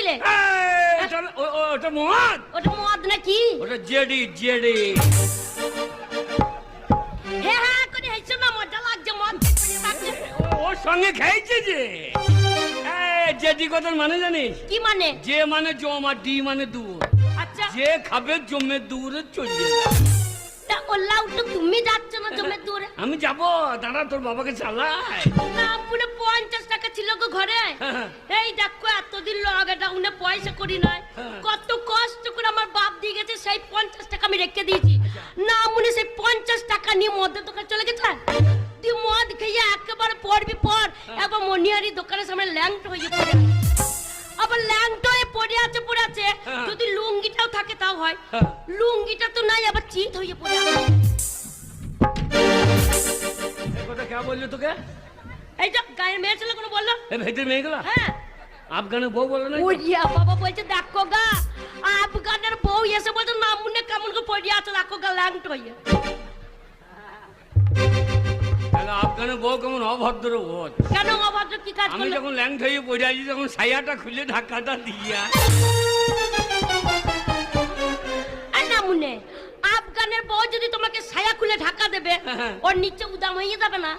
দিলে? ওটা মদ। ওটা মদ নাকি? ওটা জেডি জেডি। হ্যাঁ হ্যাঁ করে হেসো না, মজা লাগছে মদ। ওর সঙ্গে খাইছে যে। জেডি কথা মানে জানিস? কি মানে? যে মানে জম আর ডি মানে দূর। আচ্ছা যে খাবে জমে দূরে চলে। তা ওল্লা উঠো, তুমি যাচ্ছ না জমে দূরে? আমি যাবো, দাঁড়া তোর বাবাকে চালাই। না পুরো 50 টাকা ছিল গো ঘরে। এই দেখো এতদিন লাগাটা উনি পয়সা করি নয়, কত কষ্ট করে আমার বাপ দিয়ে গেছে, সেই 50 টাকা আমি রেখে দিয়েছি। না মনে সেই 50 টাকা নিয়ে মদের দোকানে চলে গেছে। তুই মদ খেয়ে একেবারে পড়বি পর, একবার মনিহারি দোকানের সামনে ল্যাংট হয়ে পড়ে, আবার ল্যাংট হয়ে পড়ে আছে। যদি লুঙ্গিটাও থাকে তাও হয়, লুঙ্গিটা তো নাই, আবার চিত হয়ে পড়ে আছে। এই কথা কে বললো তোকে? এইটা গায়ের মেয়ে ছেলে কোনো বললো? এই ভেতর মেয়েগুলো হ্যাঁ আফগানের বউ বলে না? ওইয়া বাবা বলছে দেখো গা, আফগানের বউ এসে বলছে না মুনে কেমন করে পড়ে আছে, দেখো গা ল্যাংট হয়ে। আফগানের বউ কেমন অভদ্র বোধ। কেন অভদ্র কি কাজ আমি করলো? যখন ল্যাংট হয়ে পড়ে আছি তখন সাইয়াটা খুলে ধাক্কাটা দিয়া। আর না মুনে, আফগানের বউ যদি তোমাকে ছায়া খুলে ঢাকা দেবে, ওর নিচে উদাম হয়ে যাবে না?